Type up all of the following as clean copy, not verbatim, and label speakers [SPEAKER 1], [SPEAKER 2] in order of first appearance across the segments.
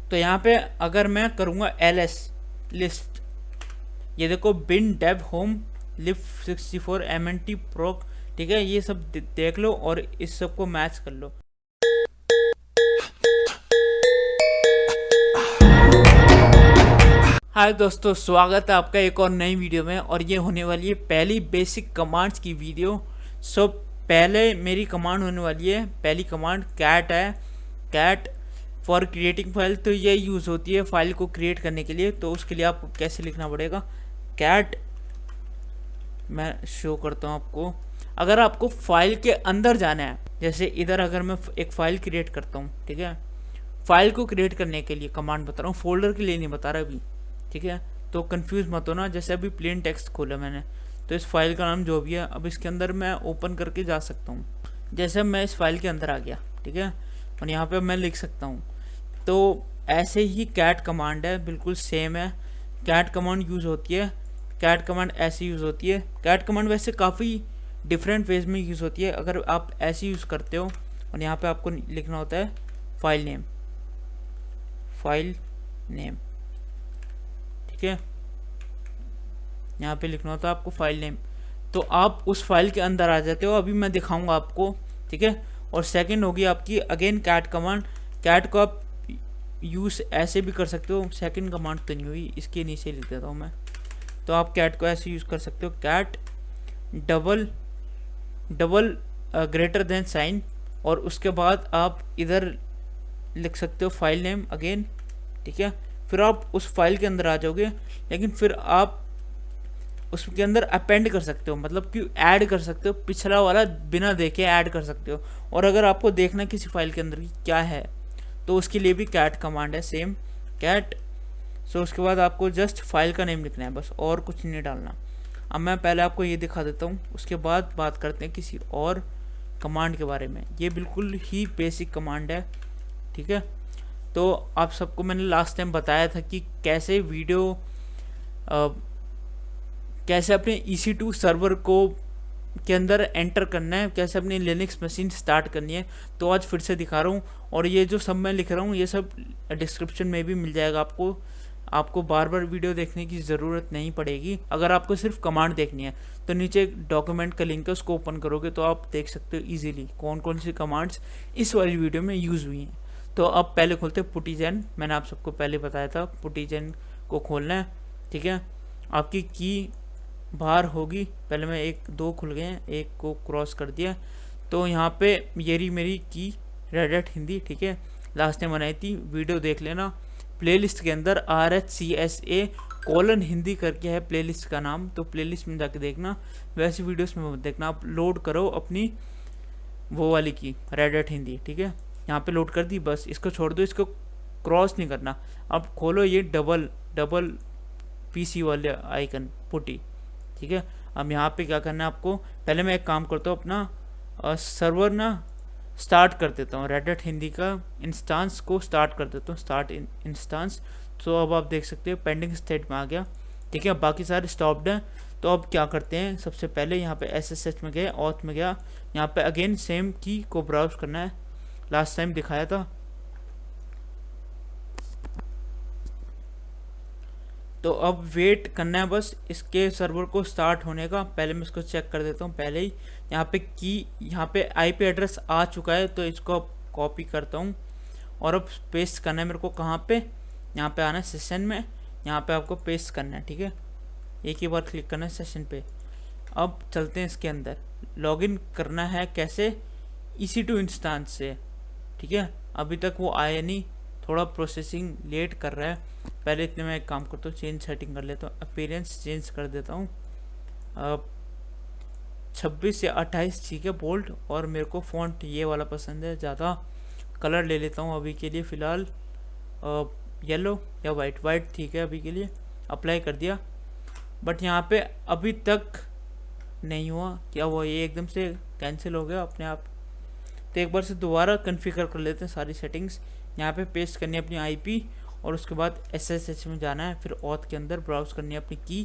[SPEAKER 1] तो यहाँ पे अगर मैं करूँगा ls लिस्ट, ये देखो bin dev home lib 64 mnt proc, ठीक है, ये सब देख लो और इस सब को मैच कर लो। हाय दोस्तों, स्वागत है आपका एक और नई वीडियो में, और ये होने वाली है पहली बेसिक कमांड्स की वीडियो। सो पहले मेरी कमांड होने वाली है, पहली कमांड कैट है, कैट फॉर क्रिएटिंग फाइल। तो ये यूज़ होती है फाइल को क्रिएट करने के लिए। तो उसके लिए आपको कैसे लिखना पड़ेगा, कैट, मैं शो करता हूँ आपको। अगर आपको फाइल के अंदर जाना है, जैसे इधर अगर मैं एक फ़ाइल क्रिएट करता हूँ, ठीक है, फाइल को क्रिएट करने के लिए कमांड बता रहा हूँ, फोल्डर के लिए नहीं बता रहा अभी, ठीक है, तो कंफ्यूज मत होना। जैसे अभी प्लेन टेक्स्ट खोला मैंने, तो इस फाइल का नाम जो भी है, अब इसके अंदर मैं ओपन करके जा सकता हूँ। जैसे मैं इस फाइल के अंदर आ गया, ठीक है, और यहाँ पे मैं लिख सकता हूँ। तो ऐसे ही कैट कमांड है, बिल्कुल सेम है। कैट कमांड यूज़ होती है, कैट कमांड ऐसे यूज़ होती है। कैट कमांड वैसे काफ़ी डिफरेंट वेज में यूज़ होती है। अगर आप ऐसे यूज़ करते हो और यहाँ पे आपको लिखना होता है फाइल नेम, फाइल नेम, ठीक है, यहाँ पे लिखना होता है आपको फाइल नेम, तो आप उस फाइल के अंदर आ जाते हो। अभी मैं दिखाऊंगा आपको, ठीक है। और सेकंड होगी आपकी अगेन कैट कमांड। कैट को आप यूज़ ऐसे भी कर सकते हो, सेकंड कमांड तो नहीं हुई, इसके नीचे लिख देता हूँ मैं। तो आप कैट को ऐसे यूज़ कर सकते हो, cat double greater than sign, और उसके बाद आप इधर लिख सकते हो फाइल नेम अगेन, ठीक है। फिर आप उस फाइल के अंदर आ जाओगे, लेकिन फिर आप उसके अंदर अपेंड कर सकते हो, मतलब कि ऐड कर सकते हो, पिछला वाला बिना देखे ऐड कर सकते हो। और अगर आपको देखना किसी फाइल के अंदर की क्या है, तो उसके लिए भी कैट कमांड है, सेम कैट। सो उसके बाद आपको जस्ट फाइल का नेम लिखना है बस, और कुछ नहीं डालना। अब मैं पहले आपको ये दिखा देता हूँ, उसके बाद बात करते हैं किसी और कमांड के बारे में। ये बिल्कुल ही बेसिक कमांड है, ठीक है। तो आप सबको मैंने लास्ट टाइम बताया था कि कैसे वीडियो कैसे अपने EC2 सर्वर को के अंदर एंटर करना है, कैसे अपनी लिनक्स मशीन स्टार्ट करनी है। तो आज फिर से दिखा रहा हूँ, और ये जो सब मैं लिख रहा हूँ ये सब डिस्क्रिप्शन में भी मिल जाएगा आपको बार बार वीडियो देखने की ज़रूरत नहीं पड़ेगी। अगर आपको सिर्फ कमांड देखनी है तो नीचे एक डॉक्यूमेंट का लिंक है, उसको ओपन करोगे तो आप देख सकते हो ईजिली कौन कौन सी कमांड्स इस वाली वीडियो में यूज़ हुई हैं। तो अब पहले खोलते हैं पुटीजन। मैंने आप सबको पहले बताया था पुटीजन को खोलना है, ठीक है। आपकी की बाहर होगी, पहले मैं एक दो खुल गए हैं, एक को क्रॉस कर दिया। तो यहाँ पे ये रही मेरी की, रेड हैट हिंदी, ठीक है, लास्ट टाइम बनाई थी, वीडियो देख लेना। प्लेलिस्ट के अंदर RHCSA हिंदी करके है प्लेलिस्ट का नाम, तो प्लेलिस्ट में जाके देखना, वैसी वीडियोस में मत देखना। आप लोड करो अपनी वो वाली की, रेड हैट हिंदी, ठीक है। यहाँ पे लोड कर दी, बस इसको छोड़ दो, इसको क्रॉस नहीं करना। अब खोलो ये डबल PC वाले आइकन पुटी, ठीक है। अब यहाँ पे क्या करना है आपको, पहले मैं एक काम करता हूँ, अपना सर्वर ना स्टार्ट कर देता हूँ, रेड हैट हिंदी का इंस्टांस को स्टार्ट कर देता हूँ, स्टार्ट इंस्टांस। तो अब आप देख सकते हो पेंडिंग स्टेट में आ गया, ठीक है, बाकी सारे स्टॉप्ड हैं। तो अब क्या करते हैं, सबसे पहले यहाँ पे SSH में गए, ऑथ में गया, यहाँ पे अगेन सेम की को ब्राउज करना है, लास्ट टाइम दिखाया था। तो अब वेट करना है बस इसके सर्वर को स्टार्ट होने का। पहले मैं इसको चेक कर देता हूँ, पहले ही यहाँ पे यहाँ पे IP एड्रेस आ चुका है, तो इसको अब कॉपी करता हूँ और अब पेस्ट करना है मेरे को। कहाँ पे, यहाँ पे आना है सेशन में, यहाँ पे आपको पेस्ट करना है, ठीक है, एक ही बार क्लिक करना है सेशन पे। अब चलते हैं इसके अंदर, लॉगिन करना है कैसे, EC2 इंस्टांस से, ठीक है। अभी तक वो आया नहीं, थोड़ा प्रोसेसिंग लेट कर रहा है। पहले इतने में एक काम करता हूँ, चेंज सेटिंग कर लेता हूँ, अपीयरेंस चेंज कर देता हूँ, 26 या 28, ठीक है, बोल्ड। और मेरे को फॉन्ट ये वाला पसंद है ज़्यादा। कलर ले लेता हूँ अभी के लिए फ़िलहाल येलो या वाइट, ठीक है अभी के लिए। अप्लाई कर दिया, बट यहाँ पे अभी तक नहीं हुआ, क्या हुआ, ये एकदम से कैंसिल हो गया अपने आप। तो एक बार से दोबारा कन्फिगर कर लेते हैं सारी सेटिंग्स। यहाँ पे पेस्ट करनी है अपनी IP, और उसके बाद SSH में जाना है, फिर ऑथ के अंदर ब्राउज करनी है अपनी की,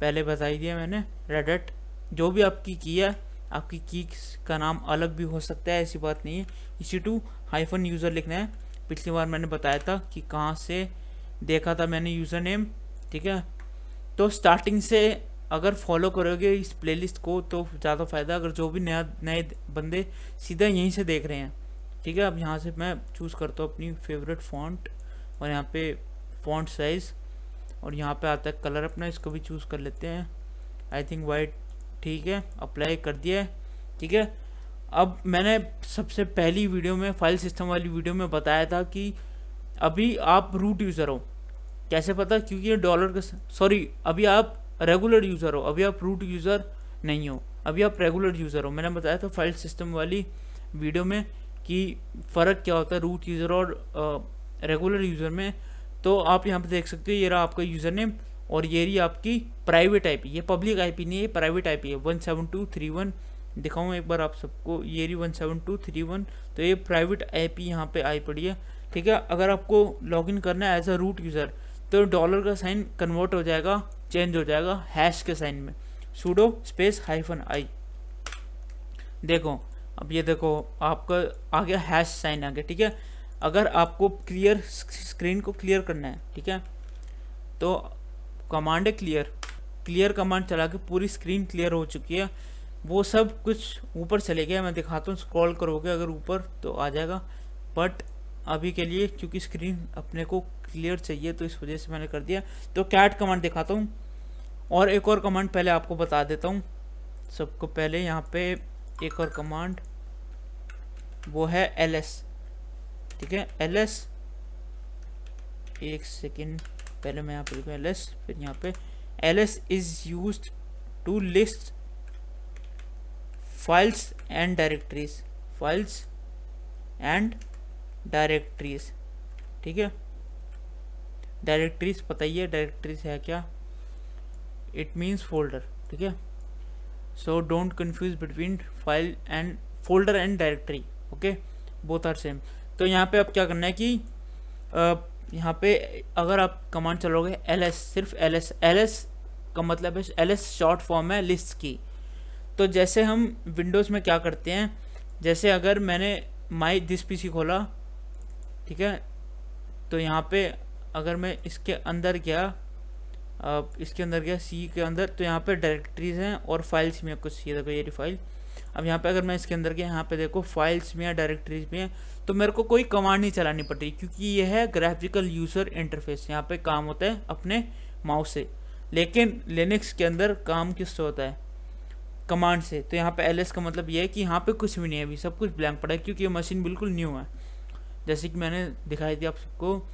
[SPEAKER 1] पहले बताई दिया मैंने, रेड हैट। जो भी आपकी की है, आपकी की का नाम अलग भी हो सकता है, ऐसी बात नहीं है। EC2 -यूज़र लिखना है, पिछली बार मैंने बताया था कि कहाँ से देखा था मैंने यूज़र नेम, ठीक है। तो स्टार्टिंग से अगर फॉलो करोगे इस प्लेलिस्ट को तो ज़्यादा फ़ायदा, अगर जो भी नए बंदे सीधा यहीं से देख रहे हैं, ठीक है। अब यहाँ से मैं चूज़ करता हूँ अपनी फेवरेट फॉन्ट, और यहाँ पे फॉन्ट साइज़, और यहाँ पे आता है कलर अपना, इसको भी चूज़ कर लेते हैं, आई थिंक वाइट, ठीक है। अप्लाई कर दिया है, ठीक है। अब मैंने सबसे पहली वीडियो में, फाइल सिस्टम वाली वीडियो में बताया था कि अभी आप रूट यूज़र हो। कैसे पता? क्योंकि ये डॉलर का, सॉरी, अभी आप रेगुलर यूज़र हो, अभी आप रूट यूज़र नहीं हो, अभी आप रेगुलर यूज़र हो। मैंने बताया था फाइल सिस्टम वाली वीडियो में कि फ़र्क क्या होता है रूट यूज़र और रेगुलर यूज़र में। तो आप यहाँ पे देख सकते हो, ये रहा आपका यूज़र नेम, और ये रही आपकी प्राइवेट आईपी। ये पब्लिक आईपी नहीं है, ये प्राइवेट आईपी है। 172.3.1 दिखाऊँ एक बार आप सबको, ये रही 172.3.1, तो ये प्राइवेट आईपी यहाँ पे आई पड़ी है, ठीक है। अगर आपको लॉगिन करना है एज अ रूट यूज़र तो डॉलर का साइन कन्वर्ट हो जाएगा, चेंज हो जाएगा हैश के साइन में, सूडो स्पेस -i। देखो अब ये देखो आपका आ गया हैश साइन आ गया, ठीक है। अगर आपको क्लियर स्क्रीन को क्लियर करना है, ठीक है, तो कमांड है क्लियर कमांड चला के पूरी स्क्रीन क्लियर हो चुकी है। वो सब कुछ ऊपर चले गया, मैं दिखाता हूँ, स्क्रॉल करोगे अगर ऊपर तो आ जाएगा, बट अभी के लिए क्योंकि स्क्रीन अपने को क्लियर चाहिए तो इस वजह से मैंने कर दिया। तो कैट कमांड दिखाता हूँ, और एक और कमांड पहले आपको बता देता हूँ सबको पहले। यहाँ पे एक और कमांड वो है ls, ठीक है। ls, एक सेकेंड, पहले मैं यहाँ पे लिखूँ ls, फिर यहाँ पे ls is used to list files and directories, ठीक है। डायरेक्टरीज पता ही है डायरेक्टरीज है क्या, इट मीन्स फोल्डर, ठीक है। So don't confuse between file and folder and directory, okay, both are same. तो यहाँ पे अब क्या करना है कि यहाँ पे अगर आप कमांड चलोगे ls, सिर्फ ls का मतलब है, ls शॉर्ट फॉर्म है लिस्ट की। तो जैसे हम विंडोज़ में क्या करते हैं, जैसे अगर मैंने माई दिस पीसी खोला, ठीक है, तो यहाँ पे अगर मैं इसके अंदर गया, सी के अंदर, तो यहाँ पे डायरेक्टरीज हैं और फाइल्स में कुछ, ये देखो ये फाइल। अब यहाँ पे अगर मैं इसके अंदर गया, यहाँ पे देखो फाइल्स में या डायरेक्टरीज में है, तो मेरे को कोई कमांड नहीं चलानी पड़ रही, क्योंकि ये है ग्राफिकल यूज़र इंटरफेस, यहाँ पे काम होता है अपने माउस से। लेकिन लिनक्स के अंदर काम किससे होता है? कमांड से। तो यहाँ पे ls का मतलब ये है कि यहाँ पे कुछ भी नहीं है, अभी सब कुछ ब्लैंक पड़ा है, क्योंकि ये मशीन बिल्कुल न्यू है, जैसे कि मैंने दिखाई थी आप सबको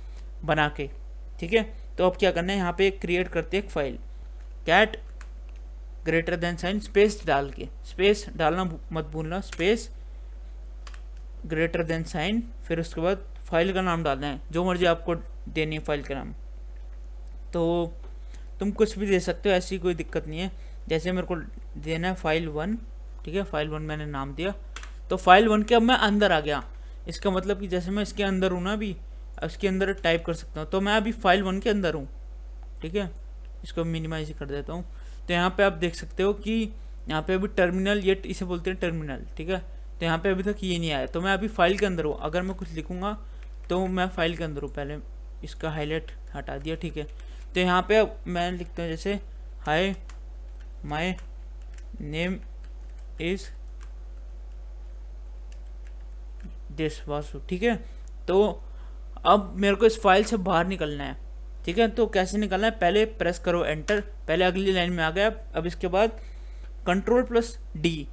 [SPEAKER 1] बना के, ठीक है। तो अब क्या करना है, यहाँ पे क्रिएट करते हैं एक file, cat greater than sign space डाल के, स्पेस डालना मत भूलना, स्पेस ग्रेटर देन साइन, फिर उसके बाद फाइल का नाम डालना है, जो मर्जी आपको देनी है फाइल का नाम। तो तुम कुछ भी दे सकते हो, ऐसी कोई दिक्कत नहीं है। जैसे मेरे को देना है file1, ठीक है, file1 मैंने नाम दिया। तो file1 के अब मैं अंदर आ गया, इसका मतलब कि जैसे मैं इसके अंदर हूँ ना, अभी इसके अंदर टाइप कर सकता हूँ, तो मैं अभी file1 के अंदर हूँ, ठीक है। इसको मिनिमाइज कर देता हूँ। तो यहाँ पे आप देख सकते हो कि यहाँ पे अभी टर्मिनल, ये इसे बोलते हैं टर्मिनल, ठीक है। तो यहाँ पे अभी तक ये नहीं आया, तो मैं अभी फाइल के अंदर हूँ। अगर मैं कुछ लिखूँगा तो मैं फाइल के अंदर हूँ, पहले इसका हाईलाइट हटा दिया, ठीक है। तो यहाँ पे अब मैं लिखता हूँ जैसे hi my name is this Vasu, ठीक है। तो अब मेरे को इस फाइल से बाहर निकलना है, ठीक है। तो कैसे निकलना है, पहले प्रेस करो एंटर, पहले अगली लाइन में आ गया। अब इसके बाद Ctrl+D,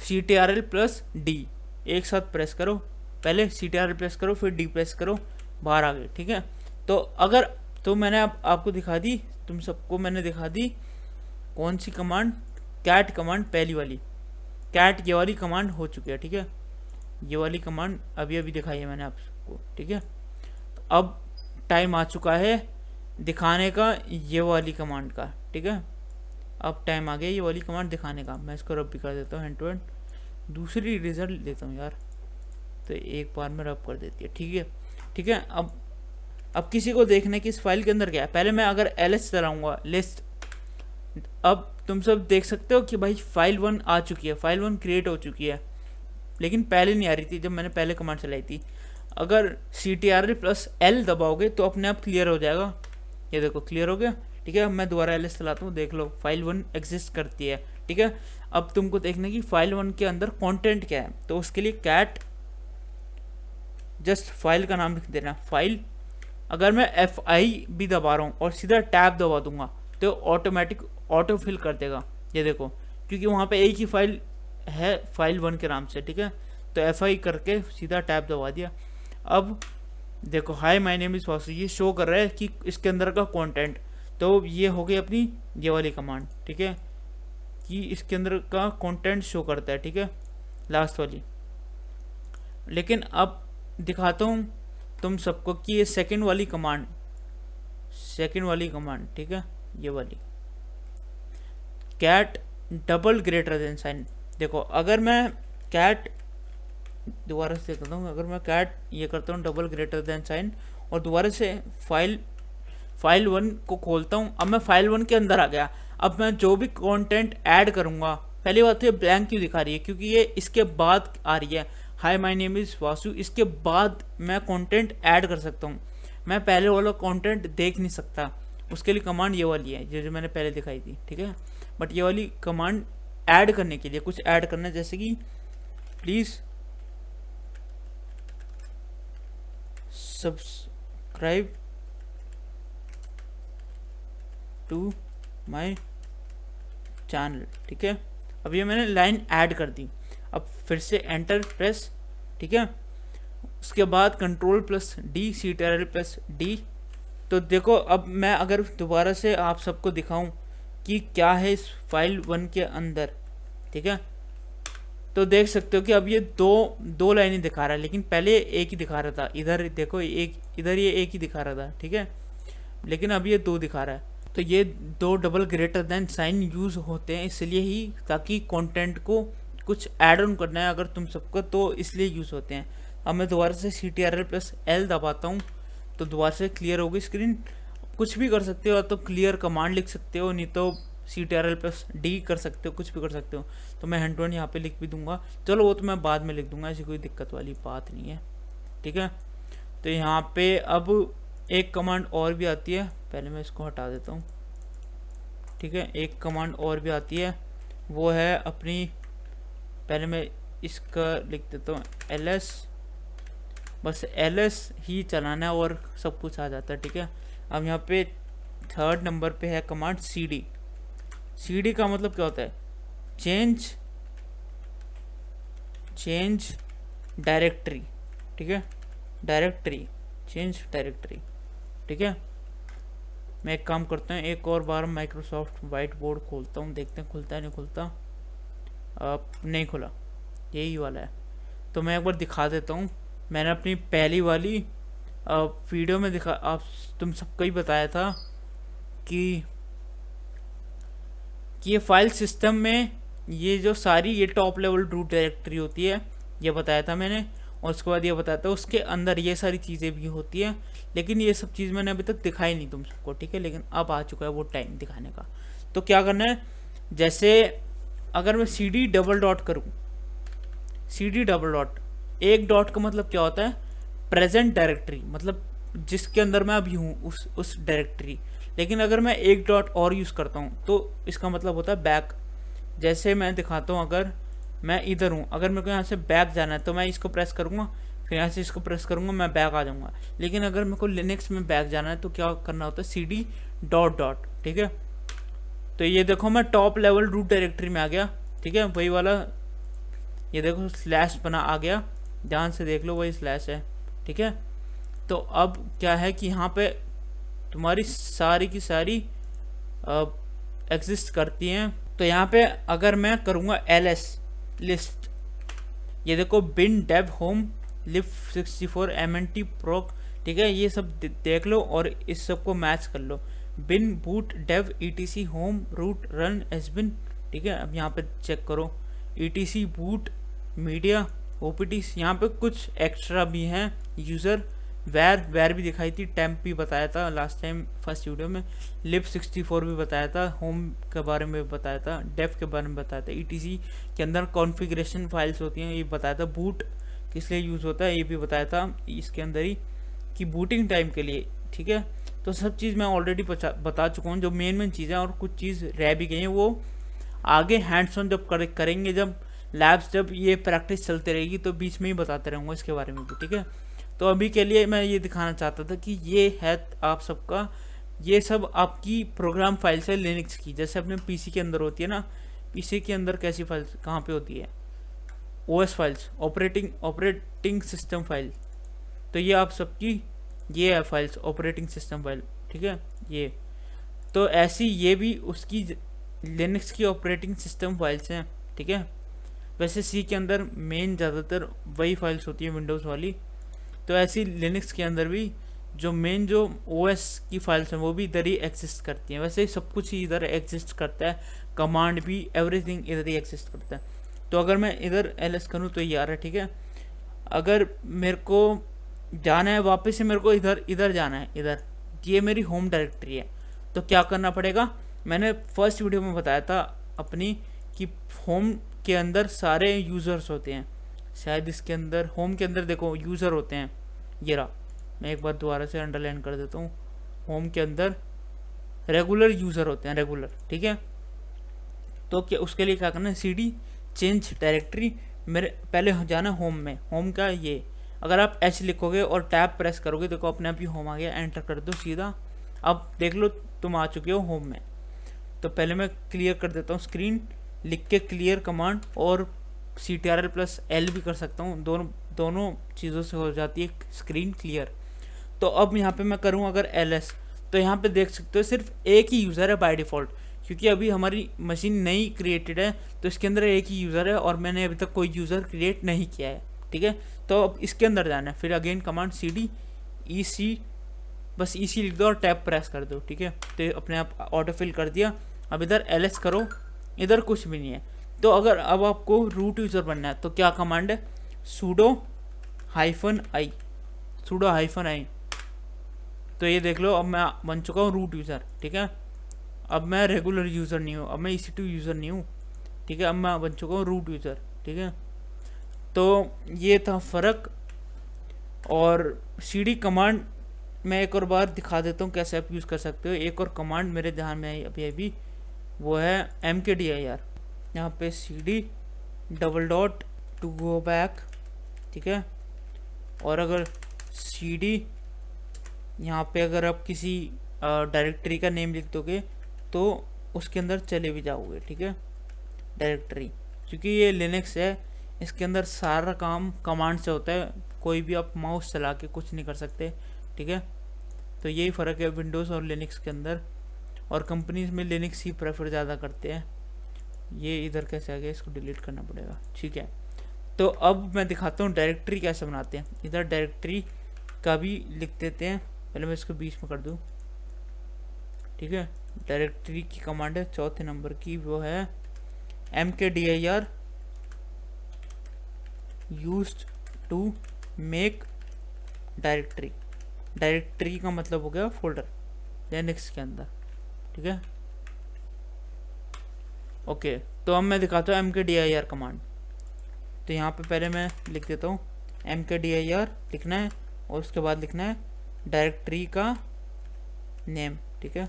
[SPEAKER 1] Ctrl+D एक साथ प्रेस करो, पहले Ctrl प्रेस करो फिर D प्रेस करो, बाहर आ गए, ठीक है। तो अगर तो मैंने आपको दिखा दी, तुम सबको मैंने दिखा दी कौन सी कमांड, कैट कमांड, पहली वाली कैट, ये वाली कमांड हो चुकी है, ठीक है। ये वाली कमांड अभी अभी दिखाई है मैंने आप सबको, ठीक है। तो अब टाइम आ चुका है दिखाने का ये वाली कमांड का, ठीक है। अब टाइम आ गया ये वाली कमांड दिखाने का। मैं इसको रब भी कर देता हूँ, हैंड टू हैंड दूसरी रिजल्ट लेता हूँ यार, तो एक बार में रब कर देती है, ठीक है, ठीक है। अब किसी को देखने की इस फाइल के अंदर क्या है, पहले मैं अगर ls चलाऊंगा लिस्ट, अब तुम सब देख सकते हो कि भाई file1 आ चुकी है, file1 क्रिएट हो चुकी है, लेकिन पहले नहीं आ रही थी जब मैंने पहले कमांड चलाई थी। अगर CTRL+L दबाओगे तो अपने आप क्लियर हो जाएगा। ये देखो क्लियर हो गया, ठीक है। मैं दोबारा LS चलाता हूँ, देख लो फाइल 1 एग्जिस्ट करती है, ठीक है। अब तुमको देखना कि फाइल 1 के अंदर कंटेंट क्या है, तो उसके लिए कैट जस्ट फाइल का नाम लिख देना फाइल। अगर मैं Fi भी दबा रहा हूँ और सीधा टैब दबा दूंगा तो ऑटोमेटिक ऑटो फिल कर देगा, ये देखो, क्योंकि वहाँ पे एक ही फाइल है फाइल 1 के नाम से, ठीक है। तो Fi करके सीधा टैब दबा दिया। अब देखो hi my name is Vasu, ये शो कर रहा है कि इसके अंदर का कंटेंट, तो ये हो गई अपनी ये वाली कमांड, ठीक है, कि इसके अंदर का कंटेंट शो करता है, ठीक है, लास्ट वाली। लेकिन अब दिखाता हूँ तुम सबको कि ये सेकंड वाली कमांड, ठीक है, ये वाली cat double greater than sign. देखो अगर मैं कैट दोबारा से करता हूँ, अगर मैं कैट ये करता हूँ डबल ग्रेटर देन साइन और दोबारा से फाइल 1 को खोलता हूँ, अब मैं फाइल 1 के अंदर आ गया। अब मैं जो भी कंटेंट ऐड करूँगा, पहली बात तो ये ब्लैंक क्यों दिखा रही है, क्योंकि ये इसके बाद आ रही है, hi my name is Vasu, इसके बाद मैं कंटेंट ऐड कर सकता हूँ। मैं पहले वाला कंटेंट देख नहीं सकता, उसके लिए कमांड ये वाली है जो मैंने पहले दिखाई थी, ठीक है। बट ये वाली कमांड ऐड करने के लिए कुछ ऐड करना है, जैसे कि please subscribe to my channel, ठीक है। अब ये मैंने लाइन ऐड कर दी। अब फिर से एंटर प्रेस, ठीक है। उसके बाद Ctrl+D CTRL+D। तो देखो अब मैं अगर दोबारा से आप सबको दिखाऊं कि क्या है इस फाइल 1 के अंदर, ठीक है, तो देख सकते हो कि अब ये दो लाइनें दिखा रहा है, लेकिन पहले एक ही दिखा रहा था। इधर देखो इधर ये एक ही दिखा रहा था, ठीक है, लेकिन अब ये 2 दिखा रहा है। तो ये 2 double greater than sign use होते हैं इसलिए ही, ताकि कंटेंट को कुछ ऐड ऑन करना है अगर तुम सबको, तो इसलिए यूज़ होते हैं। अब मैं दोबारा से CTRL+L दबाता हूँ तो दोबारा से क्लियर होगी स्क्रीन। कुछ भी कर सकते हो, तो क्लियर कमांड लिख सकते हो, नहीं तो CTRL+D कर सकते हो, कुछ भी कर सकते हो। तो मैं हैंड वन यहाँ पे लिख भी दूंगा, चलो वो तो मैं बाद में लिख दूंगा, ऐसी कोई दिक्कत वाली बात नहीं है, ठीक है। तो यहाँ पे अब एक कमांड और भी आती है, पहले मैं इसको हटा देता हूँ, ठीक है। एक कमांड और भी आती है, वो है अपनी, पहले मैं इसका लिख देता हूँ LS, बस LS ही चलाना है और सब कुछ आ जाता है, ठीक है। अब यहाँ पे 3rd नंबर पे है कमांड CD का मतलब क्या होता है, चेंज डायरेक्टरी, ठीक है, चेंज डायरेक्टरी, ठीक है। मैं एक काम करता हूँ, एक और बार माइक्रोसॉफ्ट वाइट बोर्ड खोलता हूँ, देखते हैं खुलता है नहीं खुलता। नहीं खुला, यही वाला है। तो मैं एक बार दिखा देता हूँ, मैंने अपनी पहली वाली वीडियो में आप तुम सबको ही बताया था कि ये फाइल सिस्टम में ये जो सारी ये टॉप लेवल रूट डायरेक्टरी होती है, ये बताया था मैंने। और उसके बाद ये बताया था उसके अंदर ये सारी चीज़ें भी होती हैं, लेकिन ये सब चीज़ मैंने अभी तक दिखाई नहीं तुम सबको, ठीक है। लेकिन अब आ चुका है वो टाइम दिखाने का। तो क्या करना है, जैसे अगर मैं CD डबल डॉट करूँ, CD डबल डॉट, एक डॉट का मतलब क्या होता है, प्रेजेंट डायरेक्टरी, मतलब जिसके अंदर मैं अभी हूँ उस डायरेक्टरी। लेकिन अगर मैं एक डॉट और यूज़ करता हूँ तो इसका मतलब होता है बैक। जैसे मैं दिखाता हूँ, अगर मैं इधर हूँ, अगर मेरे को यहाँ से बैक जाना है तो मैं इसको प्रेस करूँगा, फिर यहाँ से इसको प्रेस करूँगा, मैं बैक आ जाऊँगा। लेकिन अगर मेरे को लिनक्स में बैक जाना है तो क्या करना होता है, CD डॉट डॉट, ठीक है। तो ये देखो मैं टॉप लेवल रूट डायरेक्टरी में आ गया, ठीक है, वही वाला, ये देखो स्लैश बना आ गया, ध्यान से देख लो वही स्लैश है, ठीक है। तो अब क्या है कि यहाँ पे तुम्हारी सारी की सारी एग्जिस्ट करती हैं। तो यहाँ पे अगर मैं करूँगा LS लिस्ट, ये देखो bin dev home lib64 mnt proc, ठीक है, ये सब देख लो और इस सब को मैच कर लो। Bin boot dev etc home root run sbin, ठीक है। अब यहाँ पे चेक करो etc बूट मीडिया OPT, यहाँ पे कुछ एक्स्ट्रा भी हैं, यूज़र वैर भी दिखाई थी, टेम्प भी बताया था लास्ट टाइम फर्स्ट वीडियो में, lib64 भी बताया था, होम के बारे में बताया था, डेफ के बारे में बताया था, etc के अंदर कॉन्फ़िगरेशन फाइल्स होती हैं ये बताया था, बूट किस लिए यूज़ होता है ये भी बताया था इसके अंदर ही, कि बूटिंग टाइम के लिए, ठीक है। तो सब चीज़ मैं ऑलरेडी बता चुका हूँ, जो मेन चीज़ें, और कुछ चीज़ रह भी गई हैं वो आगे हैंड्स ऑन जब करेंगे, जब लैब्स, जब ये प्रैक्टिस चलती रहेगी तो बीच में ही बताते रहूँगा इसके बारे में भी, ठीक है। तो अभी के लिए मैं ये दिखाना चाहता था कि ये है आप सबका, ये सब आपकी प्रोग्राम फाइल्स है लिनक्स की, जैसे अपने पीसी के अंदर होती है ना, पीसी के अंदर कैसी फाइल्स कहाँ पे होती है, OS files, operating system file. तो ये आप सबकी ये है फाइल्स, ऑपरेटिंग सिस्टम फाइल, ठीक है। ये तो ऐसी ये भी उसकी लिनक्स की ऑपरेटिंग सिस्टम फाइल्स हैं, ठीक है। वैसे सी के अंदर मेन ज़्यादातर वही फाइल्स होती है विंडोज़ वाली, तो ऐसी लिनक्स के अंदर भी जो मेन जो ओएस की फाइल्स हैं वो भी इधर ही एग्जिस्ट करती हैं। वैसे सब कुछ ही इधर एग्जिस्ट करता है, कमांड भी, एवरीथिंग इधर ही एग्जिस्ट करता है। तो अगर मैं इधर एलएस करूँ तो ये आ रहा है, ठीक है। अगर मेरे को जाना है वापस से, मेरे को इधर जाना है, इधर, ये मेरी होम डायरेक्टरी है, तो क्या करना पड़ेगा, मैंने फर्स्ट वीडियो में बताया था अपनी कि होम के अंदर सारे यूज़र्स होते हैं, शायद इसके अंदर होम के अंदर देखो यूज़र होते हैं, ये रहा, मैं एक बार दोबारा से अंडरलाइन कर देता हूँ, होम के अंदर रेगुलर यूज़र होते हैं, रेगुलर, ठीक है। तो क्या उसके लिए क्या करना है, सीडी चेंज डायरेक्टरी, मेरे पहले जाना होम में, होम का ये, अगर आप एच लिखोगे और टैब प्रेस करोगे देखो अपने आप ही होम आ गया, एंटर कर दो सीधा, अब देख लो तुम आ चुके हो होम में। तो पहले मैं क्लियर कर देता हूँ स्क्रीन, लिख के क्लियर कमांड, और CTRL+L भी कर सकता हूँ, दोनों चीज़ों से हो जाती है स्क्रीन क्लियर। तो अब यहाँ पे मैं करूँ अगर LS, तो यहाँ पे देख सकते हो सिर्फ एक ही यूज़र है बाय डिफ़ॉल्ट, क्योंकि अभी हमारी मशीन नई क्रिएटेड है तो इसके अंदर एक ही यूज़र है और मैंने अभी तक कोई यूज़र क्रिएट नहीं किया है, ठीक है। तो अब इसके अंदर जाना है, फिर अगेन कमांड CD EC, बस EC लिख दो और टैब प्रेस कर दो, ठीक है। तो अपने आप ऑटो फिल कर दिया। अब इधर LS करो, इधर कुछ भी नहीं है। तो अगर अब आपको रूट यूज़र बनना है तो क्या कमांड है, sudo -i, sudo -i। तो ये देख लो अब मैं बन चुका हूँ रूट यूज़र, ठीक है। अब मैं रेगुलर यूज़र नहीं हूँ, अब मैं EC2 यूज़र नहीं हूँ, ठीक है। अब मैं बन चुका हूँ रूट यूज़र, ठीक है। तो ये था फ़र्क। और CD कमांड मैं एक और बार दिखा देता हूँ कैसे आप यूज़ कर सकते हो। एक और कमांड मेरे ध्यान में आई अभी वो है mkdir, यहाँ पे CD double dot to go back, ठीक है। और अगर CD यहाँ पे अगर आप किसी डायरेक्टरी का नेम लिख दोगे तो उसके अंदर चले भी जाओगे, ठीक है, डायरेक्टरी। क्योंकि ये लिनक्स है, इसके अंदर सारा काम कमांड से होता है, कोई भी आप माउस चला के कुछ नहीं कर सकते, ठीक है। तो यही फ़र्क है विंडोज़ और लिनक्स के अंदर, और कंपनीज में लिनक्स ही प्रेफर ज़्यादा करते हैं। ये इधर कैसे आ गया, इसको डिलीट करना पड़ेगा, ठीक है। तो अब मैं दिखाता हूँ डायरेक्टरी कैसे बनाते हैं। इधर डायरेक्टरी का भी लिख देते हैं, पहले मैं इसको बीच में कर दूँ, ठीक है। डायरेक्टरी की कमांड है चौथे नंबर की, वो है mkdir used to make directory. Directory का मतलब हो गया फोल्डर लिनक्स के अंदर, ठीक है। ओके, तो अब मैं दिखाता हूँ mkdir कमांड। तो यहाँ पे पहले मैं लिख देता हूँ mkdir लिखना है, और उसके बाद लिखना है डायरेक्टरी का नेम, ठीक है।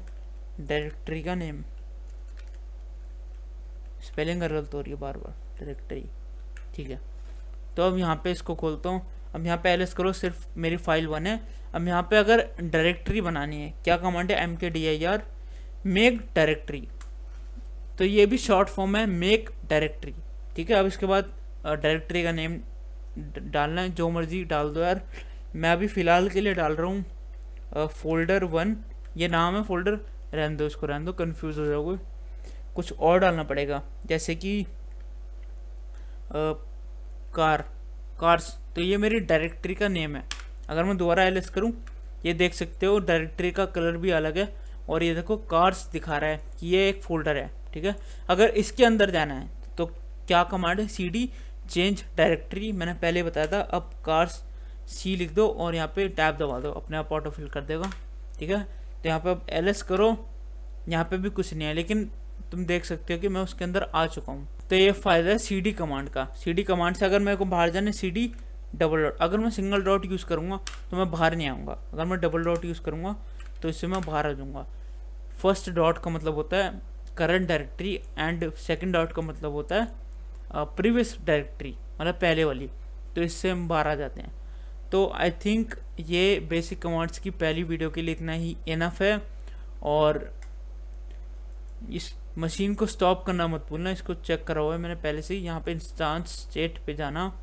[SPEAKER 1] डायरेक्टरी का नेम, स्पेलिंग गलत हो रही है बार बार, डायरेक्टरी, ठीक है। तो अब यहाँ पे इसको खोलता हूँ। अब यहाँ पे एलएस करो, सिर्फ मेरी फाइल 1 है। अब यहाँ पे अगर डायरेक्टरी बनानी है, क्या कमांड है, mkdir मेक डायरेक्टरी। तो ये भी शॉर्ट फॉर्म है मेक डायरेक्टरी, ठीक है। अब इसके बाद डायरेक्टरी का नेम डालना है, जो मर्जी डाल दो यार। मैं अभी फ़िलहाल के लिए डाल रहा हूँ फोल्डर 1, ये नाम है फोल्डर, रहने दो, इसको रहने दो, कन्फ्यूज़ हो जाओगे। कुछ और डालना पड़ेगा, जैसे कि कार्स। तो ये मेरी डायरेक्टरी का नेम है। अगर मैं दोबारा एलएस करूँ, ये देख सकते हो डायरेक्टरी का कलर भी अलग है, और ये देखो कार्स दिखा रहा है कि ये एक फ़ोल्डर है, ठीक है। अगर इसके अंदर जाना है तो क्या कमांड है, CD चेंज डायरेक्टरी, मैंने पहले बताया था। अब कार्स C लिख दो और यहाँ पे टैब दबा दो, अपने आप ऑटो फिल कर देगा, ठीक है। तो यहाँ पे अब एलएस करो, यहाँ पे भी कुछ नहीं है, लेकिन तुम देख सकते हो कि मैं उसके अंदर आ चुका हूँ। तो ये फ़ायदा है CD कमांड का। CD कमांड से अगर मेरे को बाहर जाना है, CD डबल डॉट। अगर मैं सिंगल डॉट यूज़ करूँगा तो मैं बाहर नहीं आऊँगा, अगर मैं डबल डॉट यूज़ करूँगा तो इससे मैं बाहर आ जाऊँगा। फर्स्ट डॉट का मतलब होता है current directory and second dot का मतलब होता है प्रीवियस डायरेक्टरी, मतलब पहले वाली, तो इससे हम बाहर आ जाते हैं। तो आई थिंक ये बेसिक कमांड्स की पहली वीडियो के लिए इतना ही इनफ है। और इस मशीन को स्टॉप करना मत भूलना, इसको चेक करा हुआ है मैंने पहले से ही। यहाँ पे इंस्टांस स्टेट पे जाना,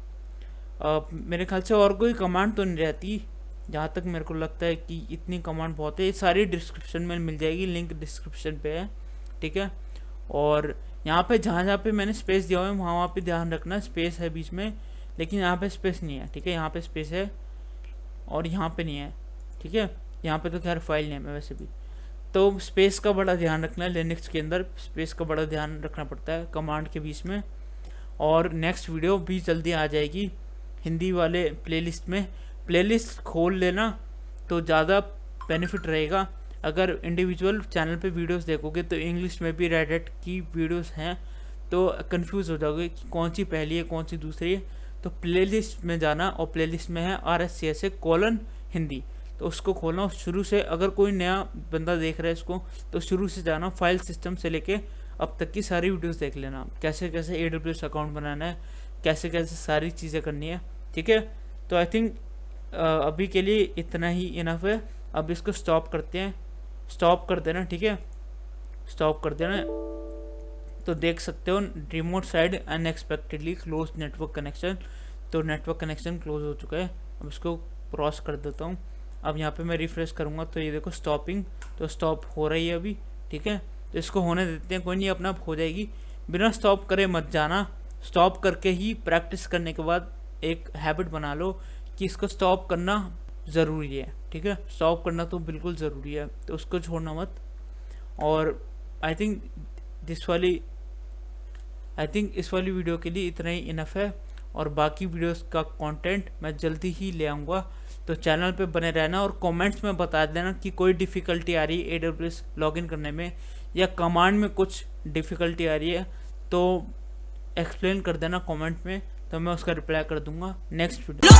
[SPEAKER 1] मेरे ख्याल से और कोई कमांड तो नहीं रहती, जहाँ तक मेरे को लगता है कि इतनी कमांड बहुत है। ये सारी डिस्क्रिप्शन में मिल जाएगी, लिंक डिस्क्रिप्शन पे है, ठीक है। और यहाँ पे जहाँ पे मैंने स्पेस दिया हुआ है वहाँ पे ध्यान रखना, स्पेस है बीच में, लेकिन यहाँ पे स्पेस नहीं है, ठीक है। यहाँ पे स्पेस है और यहाँ पे नहीं है, ठीक है। यहाँ पे तो खैर फाइल नेम है वैसे भी, तो स्पेस का बड़ा ध्यान रखना है। लिनक्स के अंदर स्पेस का बड़ा ध्यान रखना पड़ता है कमांड के बीच में। और नेक्स्ट वीडियो भी जल्दी आ जाएगी हिंदी वाले प्लेलिस्ट में, प्लेलिस्ट खोल लेना तो ज़्यादा बेनिफिट रहेगा। अगर इंडिविजुअल चैनल पे वीडियोस देखोगे तो इंग्लिश में भी रेडिट की वीडियोस हैं, तो कंफ्यूज हो जाओगे कि कौन सी पहली है कौन सी दूसरी है। तो प्लेलिस्ट में जाना और प्लेलिस्ट में है RSCSA हिंदी, तो उसको खोलना शुरू से। अगर कोई नया बंदा देख रहा है इसको तो शुरू से जाना, फाइल सिस्टम से लेके अब तक की सारी वीडियोस देख लेना, कैसे कैसे AWS अकाउंट बनाना है, कैसे कैसे सारी चीज़ें करनी है, ठीक है। तो आई थिंक अभी के लिए इतना ही इनफ है। अब इसको स्टॉप करते हैं, स्टॉप कर देना, ठीक है, स्टॉप कर देना। तो देख सकते हो remote side unexpectedly close network connection, तो नेटवर्क कनेक्शन क्लोज हो चुका है। अब इसको क्रॉस कर देता हूँ। अब यहाँ पे मैं रिफ्रेश करूँगा तो ये देखो स्टॉपिंग, तो स्टॉप हो रही है अभी, ठीक है। तो इसको होने देते हैं, कोई नहीं, अपना आप हो जाएगी। बिना स्टॉप करे मत जाना, स्टॉप करके ही प्रैक्टिस करने के बाद एक हैबिट बना लो कि इसको स्टॉप करना ज़रूरी है, ठीक है। स्टॉप करना तो बिल्कुल ज़रूरी है, तो उसको छोड़ना मत। और आई थिंक इस वाली वीडियो के लिए इतना ही इनफ है। और बाकी वीडियोस का कंटेंट मैं जल्दी ही ले आऊँगा, तो चैनल पे बने रहना और कमेंट्स में बता देना कि कोई डिफ़िकल्टी आ रही है AWS लॉगिन करने में या कमांड में कुछ डिफ़िकल्टी आ रही है, तो एक्सप्लेन कर देना कमेंट में, तो मैं उसका रिप्लाई कर दूंगा नेक्स्ट वीडियो।